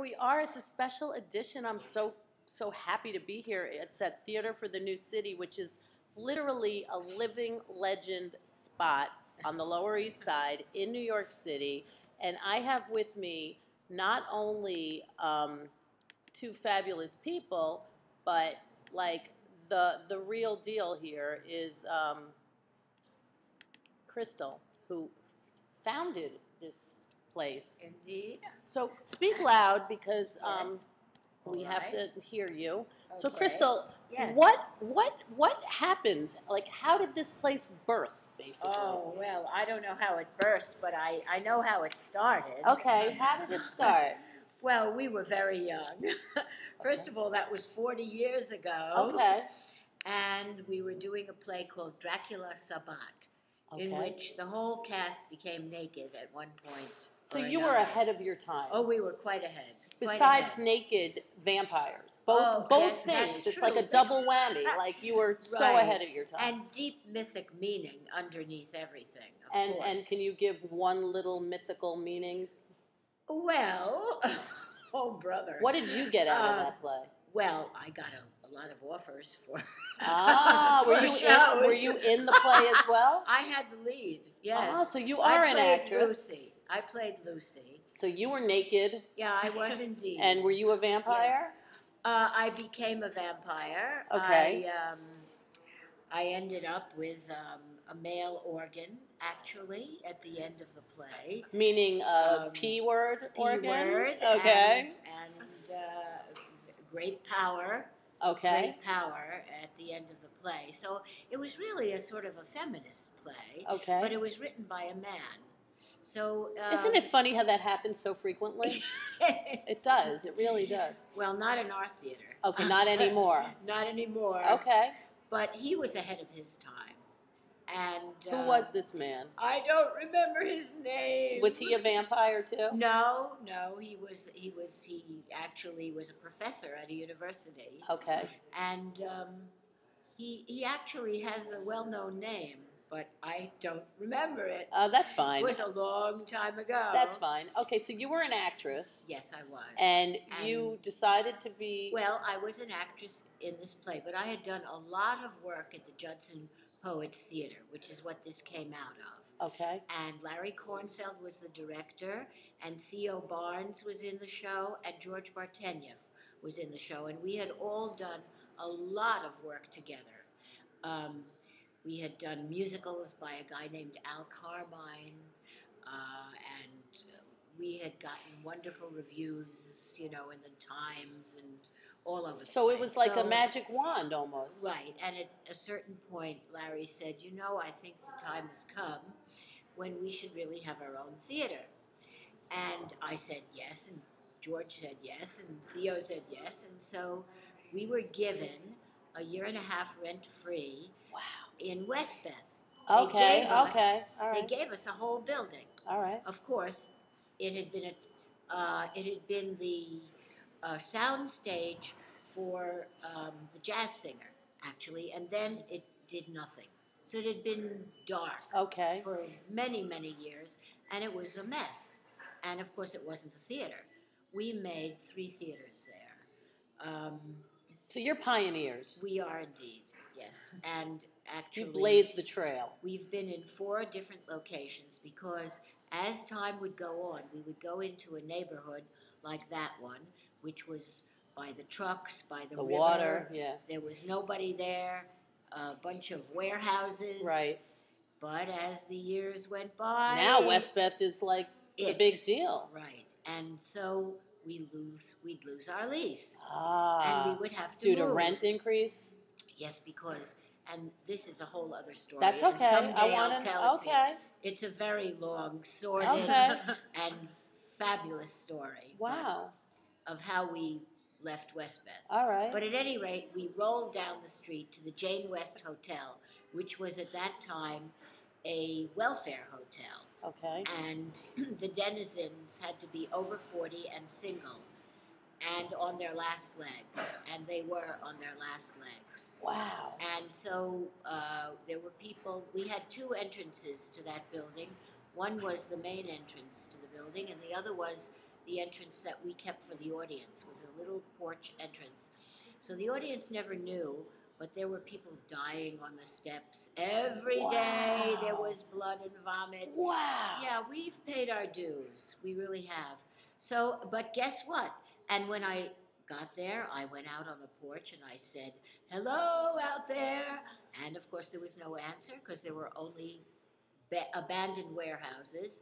we are. It's a special edition. I'm so happy to be here. It's at Theater for the New City, which is literally a living legend spot on the Lower East Side in New York City. And I have with me not only two fabulous people, but like the real deal here is CrySTaL, who founded this place. Indeed. So speak loud because Yes. we All have right. to hear you. So Okay. CrySTaL, Yes. what happened? Like, how did this place birth, basically? Oh, well, I don't know how it burst, but I know how it started. Okay, how did it start? Well, we were very young. First of all, that was 40 years ago. Okay. And we were doing a play called Dracula Sabbat, in Okay. which the whole cast became naked at one point. So or you were another. ahead of your time. Oh, we were quite ahead. Quite Besides ahead. naked vampires, Oh, both yes, things. that's It's true. like a double whammy. Like you were so Right. ahead of your time. And deep mythic meaning underneath everything, of And course. can you give one little mythical meaning? Well, oh, brother. What did you get out of that play? Well, I got a lot of offers for Were for you shows. were you in the play as well? I had the lead, yes. Ah, so you are an actress. Lucy. I played Lucy. So you were naked. Yeah, I was indeed. And were you a vampire? I became a vampire. Okay. I ended up with a male organ, actually, at the end of the play. Meaning a P word organ? P-word. Okay. And great power. Okay. Great power at the end of the play. So it was really a sort of a feminist play. Okay. But it was written by a man. So Isn't it funny how that happens so frequently? It does. It really does. Well, not in our theater. Okay, not anymore. Not anymore. Okay. But he was ahead of his time. And Who was this man? I don't remember his name. Was he a vampire too? No, he actually was a professor at a university. Okay. And he actually has a well-known name, but I don't remember it. That's fine. It was a long time ago. That's fine. Okay, so you were an actress. Yes, I was. And you decided to be... Well, I was an actress in this play, but I had done a lot of work at the Judson Poets Theater, which is what this came out of. Okay. And Larry Kornfeld was the director, and Theo Barnes was in the show, and George Bartenieff was in the show, and we had all done a lot of work together. We had done musicals by a guy named Al Carmine, and we had gotten wonderful reviews, in the Times and all over the So place. it was like a magic wand almost. Right, and at a certain point, Larry said, I think the time has come when we should really have our own theater. And I said yes, and George said yes, and Theo said yes, and so we were given a year and a half rent-free. Wow. In Westbeth. Okay, all right. They gave us a whole building. All right. Of course, it had been the sound stage for the jazz singer, actually, and then it did nothing. So it had been dark for many, many years, and it was a mess. And of course, it wasn't a theater. We made 3 theaters there. So you're pioneers. We are indeed, yes. And actually, you blazed the trail. We've been in 4 different locations because as time would go on, we would go into a neighborhood like that one, which was by the trucks, by the river. Water, yeah. There was nobody there, a bunch of warehouses. Right. But as the years went by... Now Westbeth is like the big deal. Right. And so we'd lose our lease. Ah. And we would have to due move. to rent increase? Yes, because... And this is a whole other story. That's okay. And someday I'll tell it to you. It's a very long, sordid, and fabulous story. Wow. Of how we left Westbeth. All right. But at any rate, we rolled down the street to the Jane West Hotel, which was at that time a welfare hotel. Okay. And the denizens had to be over 40 and single and on their last legs. And they were on their last legs. Wow. And so there were people, we had 2 entrances to that building. One was the main entrance to the building, and the other was the entrance that we kept for the audience was a little porch entrance. So the audience never knew, but there were people dying on the steps every day. There was blood and vomit. Wow. Yeah, we've paid our dues. We really have. So, but guess what? And when I got there, I went out on the porch and I said, "Hello out there." And of course, there was no answer because there were only abandoned warehouses.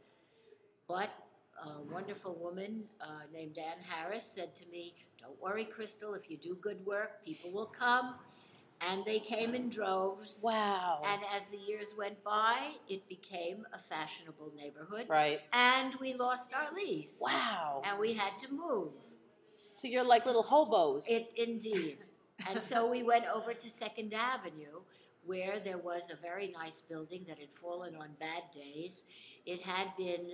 But a wonderful woman named Ann Harris said to me, "Don't worry, CrySTaL, if you do good work, people will come." And they came in droves. Wow. And as the years went by, it became a fashionable neighborhood. Right. And we lost our lease. Wow. And we had to move. So you're like little hobos. Indeed. And so we went over to 2nd Avenue, where there was a very nice building that had fallen on bad days. It had been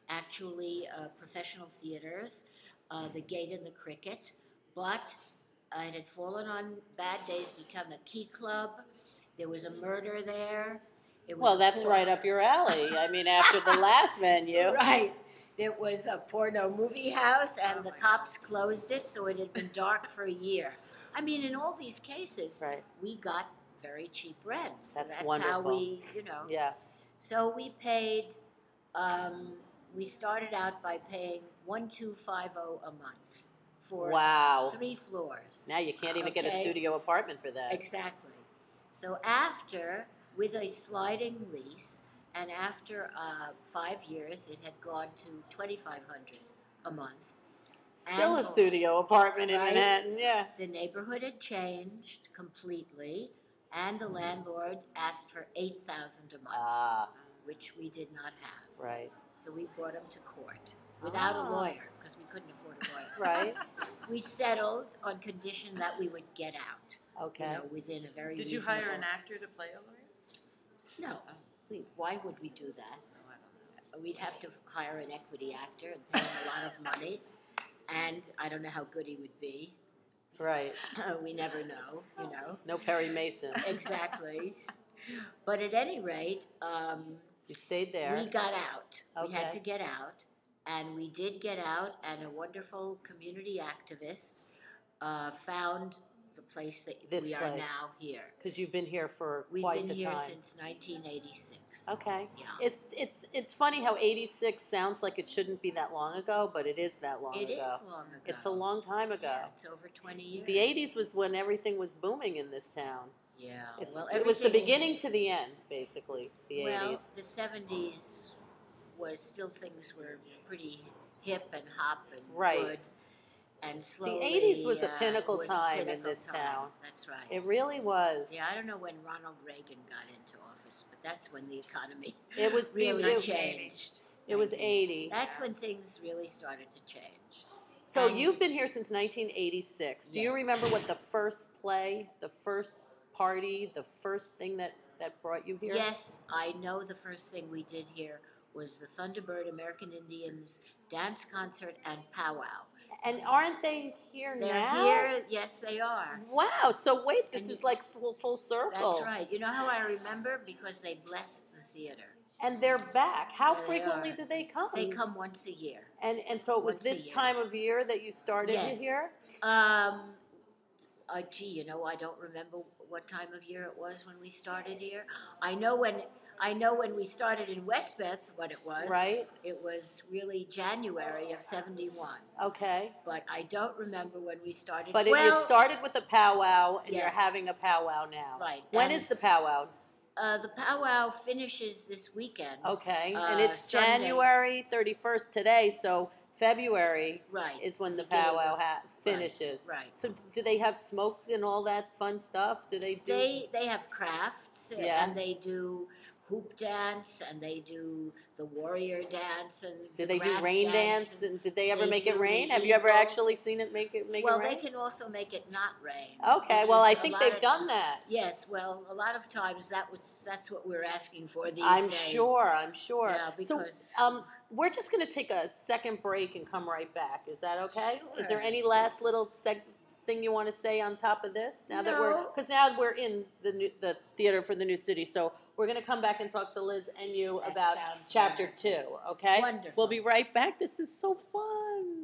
actually professional theaters, the Gate and the Cricket, but it had fallen on bad days, become a key club. There was a murder there. It was well, that's right up your alley. I mean, after the last venue. Right. It was a porno movie house, and the cops closed it, so it had been dark for a year. I mean, in all these cases, Right. we got very cheap rents. That's how wonderful. we, Yeah. So we paid, we started out by paying $1,250 a month for Wow. 3 floors. Now you can't even get a Okay. studio apartment for that. Exactly. So after, with a sliding lease, and after 5 years, it had gone to $2,500 a month. Still And a studio apartment in Right. Manhattan, yeah. The neighborhood had changed completely, and the landlord asked for $8,000 a month, Ah, which we did not have. right. So we brought him to court without Ah. a lawyer because we couldn't afford a lawyer. Right. We settled on condition that we would get out. Okay. Within a very Did you hire reasonable- an actor to play a lawyer? No. Why would we do that? We'd have to hire an equity actor and pay him a lot of money, and I don't know how good he would be. Right. We never know, No Perry Mason. Exactly. But at any rate, You stayed there. we got out. We had Okay. to get out, and we did get out, and a wonderful community activist found the place that This we are place. now here. Because you've been here for We've quite been the here time. since 1986. Okay. Yeah. It's funny how 86 sounds like it shouldn't be that long ago, but it is that long It is ago. long ago. It's a long time ago. Yeah, it's over 20 years. The 80s was when everything was booming in this town. Yeah. It was the beginning to the end, basically, the Well, 80s. the 70s was still things were pretty hip and hop and Right. good. And slowly, The 80s was a pinnacle was time in pinnacle this time. town. That's right. It really was. Yeah, I don't know when Ronald Reagan got into office, but that's when the economy It was really it, changed. it was 19 80. That's when things really started to change. So And- you've been here since 1986. Do you Yes. remember what the first play, the first party, the first thing that brought you here? Yes, I know the first thing we did here was the Thunderbird American Indians dance concert and powwow. And aren't they here They're now? here, yes, they are. Wow. So wait, this And is like full circle. That's right. You know how I remember? Because they blessed the theater. And they're back. How There they frequently are. do they come? They come once a year. And so it was once a this year. time of year that you started Yes. here? Gee, I don't remember what time of year it was when we started here. I know when we started in Westbeth what it was. Right. It was really January of 71. Okay. But I don't remember when we started. But well, you started with a powwow, and you're Yes. having a powwow now. Right. When And- is the powwow? the powwow finishes this weekend. Okay. And it's Sunday. January 31st today, so February Right. is when the Beginning powwow of- finishes. Right. So do they have smoked and all that fun stuff? Do they do? They have crafts Yeah. and they do hoop dance and they do the warrior dance and Did the they do grass rain dance? and- And did they ever they make it do rain? the Have you ever eagle. actually seen it make it well, rain? they can also make it not rain. Okay, which well, is I a think lot they've of done ti- that. Yes, well, a lot of times that's what we're asking for these I'm days. sure. I'm sure. Yeah, because So, we're just going to take a second break and come right back. Is that okay? Is there Sure. any last little thing you want to say on top of this? Now that No. we're in the theater for the new city, so we're going to come back and talk to Liz and you That about sounds chapter wonderful. 2, okay? Wonderful. We'll be right back. This is so fun.